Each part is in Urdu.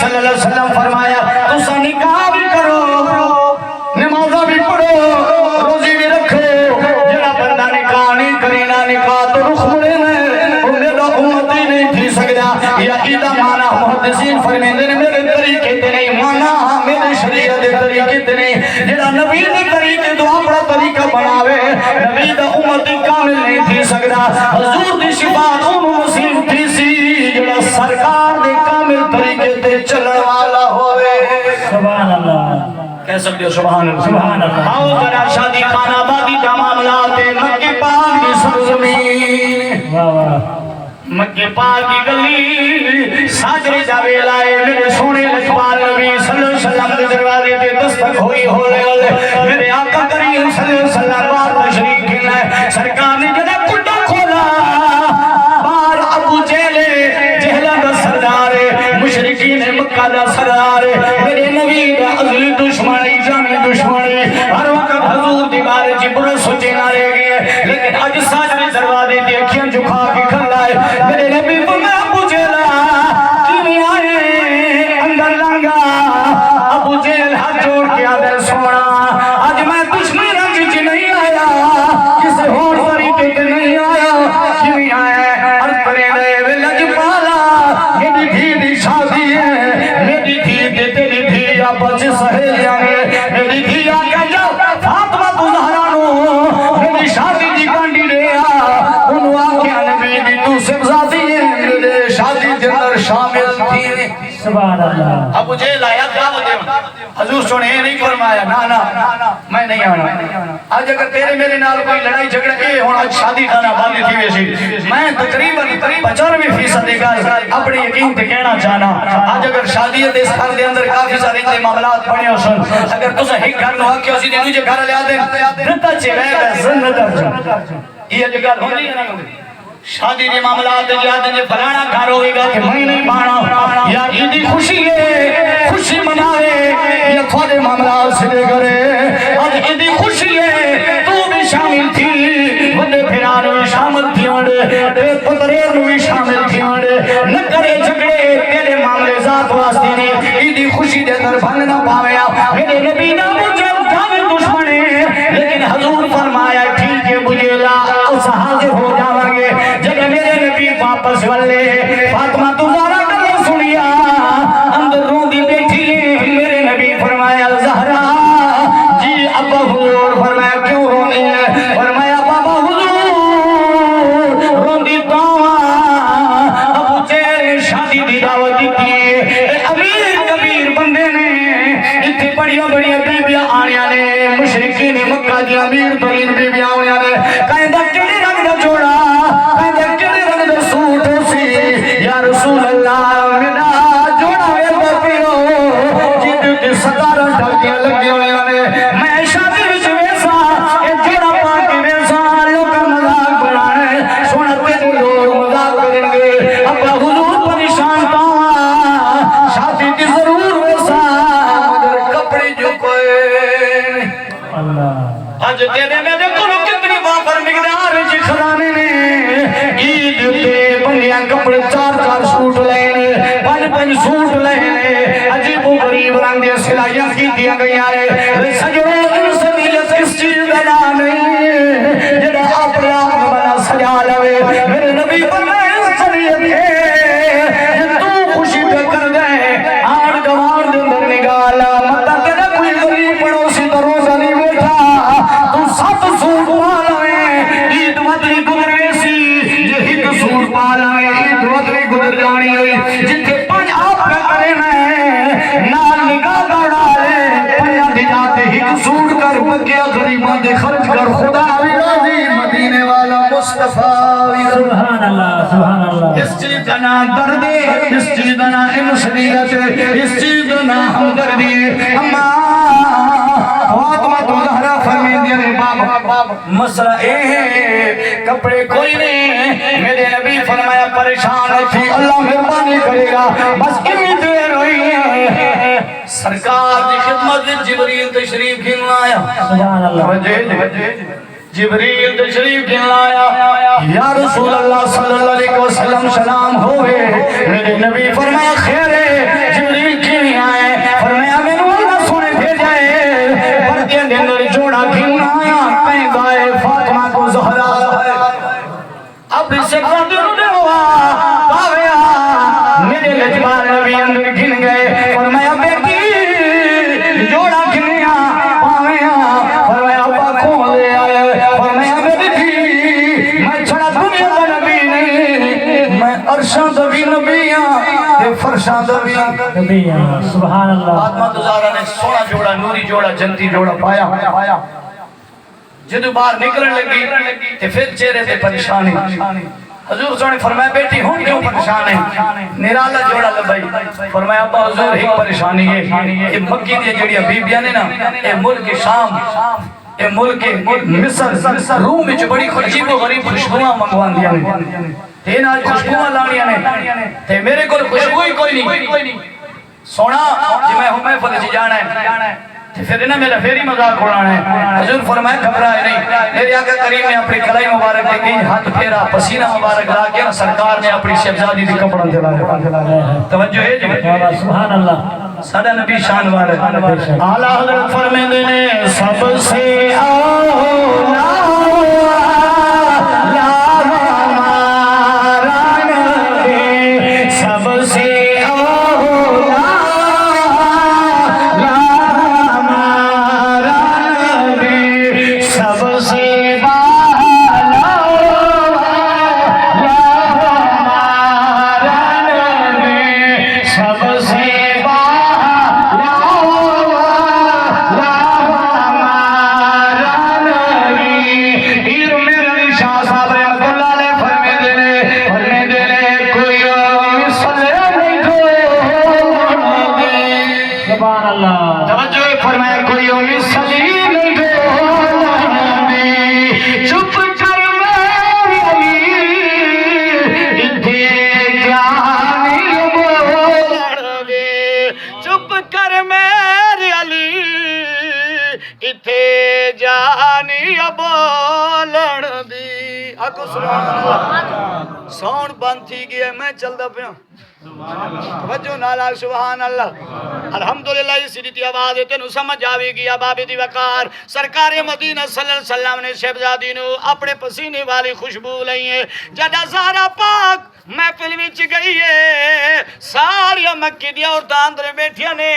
صلی اللہ علیہ وسلم فرمایا تسا نکاح بھی کرو نمازہ بھی پڑھو روزی بھی رکھو جڑا بندہ نکاح نہیں کرے نہ نکاح تو رخ مڑے انہیں تو امت ہی نہیں تھی سکتا یا ایدہ مانا محدثین فرمیندے نے میرے طریقے تے نہیں مانا میرے شریعت دے طریقے تے نہیں جڑا نبی دے طریقے تو اپنا طریقہ بناوے نبی دا امت کامل نہیں تھی سکتا حضور دی شفاعت انہوں مسلم تھی سی جڑا سرکار دے کامل طریقے تے چلن والا ہوئے سبحان اللہ کہہ سکتے ہو سبحان اللہ سبحان اللہ آؤ ذرا شادی خانہ آبادی کا معاملات مکہ پاک کی سرزمین واہ واہ مکہ پاک کی گلی ساجرے جاوے لائے میرے سونے لجپال نبی صلی اللہ علیہ وسلم کے دروازے تے دستک ہوئی ہولے ہولے میرے آقا کریم صلی اللہ علیہ وسلم بار تشریف کے لائے سرکار نے جدہ کٹا کھولا بار ابو جہلہ دا سردار مشرکین مکہ دا سردار میرے نبی دا عزلی دشمنی جانی دشمنی ہر وقت حضور دی بارے جی برا سوچے نہ رہ گئے لیکن آج ساجرے دروازے تے اکھیاں جھکا کے کھلائے میرے نبی کو میں ابو جہلہ کیویں آئے اندر لنگا ابو جہل ہاتھ جوڑ کے آدھر سونا آج میں دشمن رنگ چ نہیں آیا کسی اور طریقے تے نہیں آیا کیویں آیا عرض کرے دے لج پالا میری دھی دی شادی ہے میری دھی تے تیری دھی آپس سہیلیاں نے میری دھی آ کے جاؤ فاطمہ تو زہرا نو میری شادی دی کانڈی دے انہوں آکھیا نبی دی تو سبزادی ہے میرے شادی دے اندر شامل تھی سبحان اللہ ابو جہل آیا دعوت دے حضور سنے نہیں فرمایا نا میں نہیں آنا آج اگر تیرے میرے نال کوئی لڑائی جھگڑا اے ہون آج شادی خانہ آبادی تھی ویسی میں تقریباً 95% اپنے یقین تے کہنا چاہنا آج اگر شادی دے اس گھر دے اندر کافی سارے تے معاملات بنے ہو سن اگر تسا ایک گھر نو آکھیا اسی دے دوجے گھر لے آدے رتا چے رہ گئے زن کر یہ جگہ ہوندی ہے نا شادی دے معاملات دے یاد دے فلانا گھر ہوئے گا کہ میں نہیں بانا یا عیدی خوشی ہے خوشی منائے یا تھوڑے معاملات سے لے کرے آج عیدی خوشی ہے تو بھی شامل تھی بندے پھرانے بھی شامل تھی وڑے پتریر بھی شامل تھی وڑے نہ کرے جھگڑے تیرے معاملے ذات واسطے نہیں عیدی خوشی دے در بھنگ نہ پاویا میرے نبی نہ مجھے جاوے دشمنے لیکن حضور فرمایا ٹھیک ہے مجھے لا اس حاضر ہو جاویں گے جب میرے نبی واپس والے فاطمہ تمہارا کلام سنیا اندر رو دی بیٹھی میرے نبی فرمایا زہرا جی ابا حضور فرمایا کیوں رونی ہے فرمایا بابا حضور روندی تو ابو جہل شادی دی دعوت دیتی ہے امیر کبیر بندے نے اتنے بڑیاں بڑیاں بیبیاں آنیاں نے مشرکین مکہ دی امیر ترین بیبیاں آنیاں نے کہیں دا کیڑے رنگ دا جوڑا یا رسول اللہ میرا جوڑا ویدہ پیو جیدو کی ستارہ ڈھاکیاں لگے ہوئے آنے میں شادی وچ ویسا ایک جوڑا پاکی ویسا لوگا مذاق بنانے سونا تیرے لوگ مذاق کریں گے اپنا حضور پریشان پاؤں شادی کی ضرور ویسا مگر کپڑے جو کوئے آج تیرے میرے کلو کتنی وافر مقدار جی خزانے نے عید تے بنیاں کپڑے چار سوٹ لینے پنج سوٹ لینے عجیب و غریب رنگ دے سلائیاں کی دیا گئی آئے سجرے انسانیت اس چیز بنا نہیں جڑا اپنے آپ بنا سجا لوے میرے نبی فرمائے انسانیت ہے جب تو خوشی پہ کر گئے آڑ گوار دے اندر نگالا مطا تیرا کوئی غریب پڑوسی تو روزہ نہیں بیٹھا تو سات سوٹ پالوے عید مدری گزرے سی یہ سوٹ پالوے عید مدری گزر جانی ہوئی جتنے پنج آپ کا کرے میں نال نگاہ دوڑا لے پنجا دی جاتے ہی سوٹ کر بکیا غریبان دے خرچ کر خدا بھی راضی مدینے والا مصطفیٰ سبحان اللہ سبحان اللہ اس چیز کا نام دردے اس چیز کا نام انسانیت اس چیز کا نام ہمدردی اما فاطمہ تو زہرا فرمین دیا بابا مسئلہ اے ہے کپڑے کوئی نہیں میرے نبی فرمایا پریشان تھی اللہ مہربانی کرے گا بس اتنی دیر ہوئی ہے سرکار دی خدمت جبریل تشریف گھن لایا سبحان اللہ جبریل تشریف گھن لایا یا رسول اللہ صلی اللہ علیہ وسلم سلام ہوئے میرے نبی فرمایا خیر ہے جبریل یجمال نبی اندر گھن گئے فرمایا بیٹی جوڑا گھنیا پاویاں فرمایا ابا کھول لے آئے فرمایا میری تھی میں چھڑا دنیا دا نبی نہیں میں عرشاں دا بھی نبی ہاں تے فرشاں دا بھی نبی سبحان اللہ آدمہ دوزارہ نے سونا جوڑا نوری جوڑا جنتی جوڑا پایا جدو باہر نکلن لگی تے پھر چہرے تے پریشانی حضور صلی فرمایا بیٹی ہوں کیوں پریشان ہے نرالا جوڑا لبائی فرمایا ابا حضور ایک پریشانی ہے یہ مکی دی جڑی بیبیاں نے نا اے ملک شام اے ملک مصر روم وچ بڑی عجیب و غریب خوشبوئاں منگوان دیا نے تین آج خوشبوئاں لانیاں نے تے میرے کو خوشبوئی کوئی نہیں سونا جی میں ہوں محفل سے جانا ہے پھر انہیں میرا پھیری مذاق اڑانا ہے حضور فرمائے گھبرائے نہیں میرے آقا کریم نے اپنی کلائی مبارک دے گئی ہاتھ پھیرا پسینہ مبارک لا کے سرکار نے اپنی شہزادی دی کپڑا دلایا توجہ ہے جی سبحان اللہ سادہ نبی شان والے اعلیٰ حضرت فرمیندے نے سب سے اولا سون بند تھی گیا میں چل دا پیا توجہ نالا سبحان اللہ الحمدللہ یہ سیدھی آواز ہے تینو سمجھ آوے گیا بابی دی وقار سرکار مدینہ صلی اللہ علیہ وسلم نے شہزادی نو اپنے پسینے والی خوشبو لئی ہے جدا زہرا پاک محفل وچ گئی ہے ساری مکی دی عورتاں اندر بیٹھیاں نے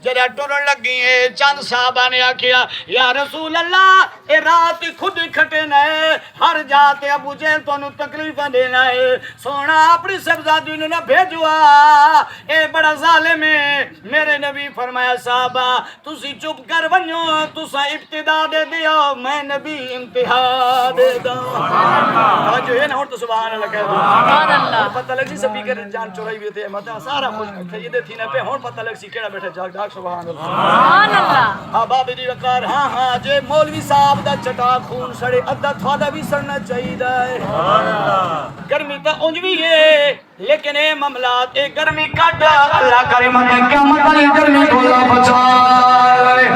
جدا ٹرن لگی ہے چند صحابہ نے آکھیا یا رسول اللہ اے رات خود کھٹے نئے ہر جاتے ابو جہل تو انہوں تکلیفہ دینا ہے سونا اپنی شہزادی نے نہ بھیجوا اے بڑا ظالم ہے میرے نبی فرمایا صحابہ تسی چپ کر ونیو تسا ابتدا دے دیا میں نبی انتہا دے دا جو ہے نا اور تو سبحان اللہ کہہ دو پتہ لگ سی سپیکر جان چورائی ہوئے تھے مطلب سارا خوش خیدے تھی نا پہ ہون پتہ لگ سی کیڑا بیٹھے جاگ ڈاک سبحان اللہ ہاں بابی دی وقار ہاں جے مولوی صاحب دا چٹا خون سڑے ادھا تھوڑا بھی سڑنا چاہی دا ہے گرمی تا اونج بھی ہے لیکن اے معاملات اے گرمی کٹ اللہ کریم نے قیامت والی گرمی کو اللہ بچائے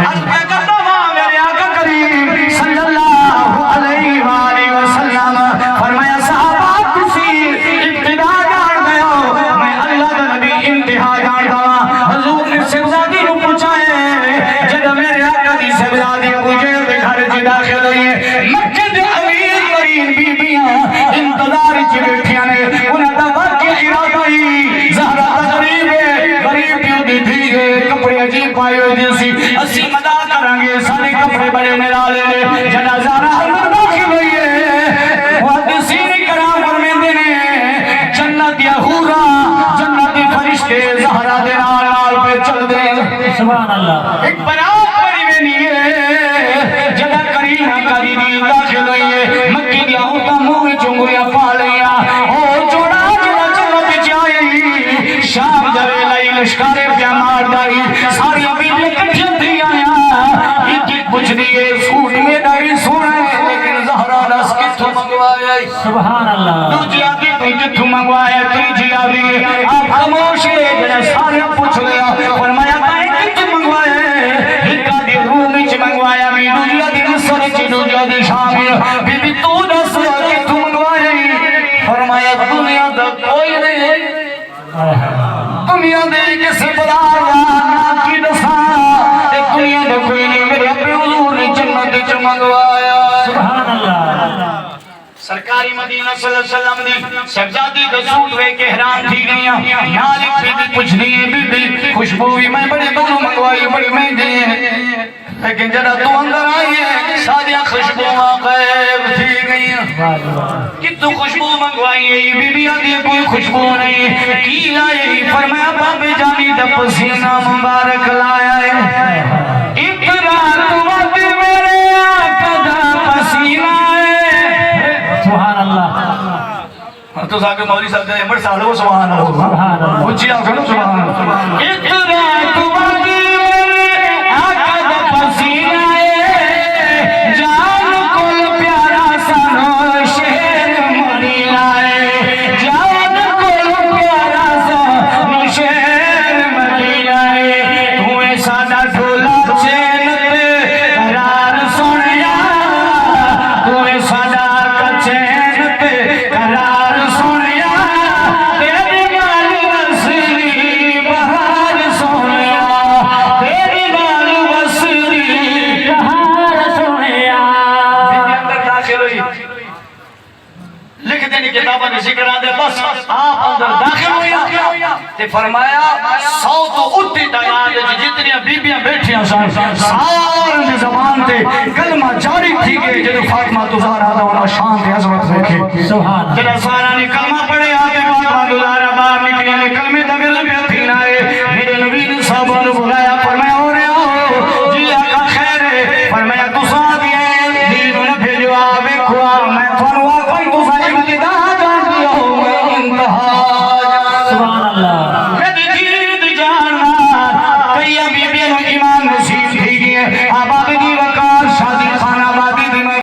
اج پہ کرتا ہوں میرے آقا کریم صلی اللہ علیہ وآلہ وسلم فرمایا صحابہ تسی ابتدا جان گئے ہو میں اللہ کا نبی انتہا جان دا حضور نے شہزادی کو پوچھا ہے جب میرے آقا دی شہزادی ابو جہل کے گھر چ داخل ہوئی ہے مکے دے امیر ترین بیبیاں انتظار چ بیٹھیاں نے انہاں دا واقعہ ارادہ ہی زہرا غریب ہے غریب کیوں دی تھی کپڑے عجیب پائے ہوئے جیسی اسی مدد کریں گے سارے کپڑے بڑے نرالے نے جنازہ اندر داخل ہوئی ہے محدثین کرام فرمیندے نے جنت یا حورا جنتی فرشتے زہرا دے نال پہ چل دے سبحان اللہ ایک برات بڑی بینی ہے جدا کریمہ کریمی داخل ہوئی ہے مکی دیا ہوتا موہ چنگویا پا لیا اور جوڑا جوڑا جنت جائی شام جرے لائی لشکارے پیا مار دائی ساری ابھی لکٹھیں تھی آیا ایک ایک پوچھ دیئے سوٹ میں دائی سونے لیکن زہرا رس کتھو منگوایا سبحان اللہ دوجی آدھی تو جتھو منگوایا تیجی آدھی آپ خاموش ہے جنہیں سارے پوچھ لیا فرمایا تائیں کتھو منگوایا ایک آدھی رومی چھ منگوایا میں دوجی آدھی مصر چھ دوجی آدھی شامی بی بی تو دس کتھو منگوایا فرمایا دنیا دا کوئی نہیں دنیا دے کس بدارا کی دسا ایک دنیا دے کوئی نہیں میرے اپنے حضور نے جنت چھ منگوایا سبحان اللہ سرکاری مدینہ صلی اللہ علیہ وسلم دی شہزادی دا سوٹ وے کے حیران تھی گئیاں مالک بی بی کچھ نہیں بی خوشبو بھی میں بڑے دونوں منگوائی بڑی مہنگی ہیں لیکن جڑا تو اندر آئی ہے ساری خوشبو غائب تھی گئیاں کہ تو خوشبو منگوائی ہے بی بی آدھی کوئی خوشبو نہیں کی لائی فرمایا بابے جانی دا پسینہ مبارک لایا ہے ایک رات وقت میرے آقا دا پسینہ ہے سبحان اللہ تو ساکر مولی صاحب دے بڑھ سالوں سبحان اللہ اچھی آنکھوں سبحان اللہ ایک رات وقت میرے آقا دا پسینہ ہے جان کل پیارا سانو شہر مری لائے جان کل پیارا سانو شہر مری لائے تویں سادہ ڈھولا چینت قرار سنیا تویں سادہ چینت قرار سنیا تیری گال وسری بہار سنیا تیری گال وسری بہار سنیا اندر داخل ہوئی لکھ دینی کتابہ نے ذکر آدھے بس آپ اندر داخل ہوئی تے فرمایا سو تو اٹھی تعداد جتنی بیبیاں بیٹھیاں سارے زبان تے کلمہ جاری تھی گئے جدو فاطمہ تزارہ دا انہا شان تے عظمت دیکھے سبحان جدو سارا نے کلمہ پڑھے آتے فاطمہ تزارہ باہر نکلی کلمے دا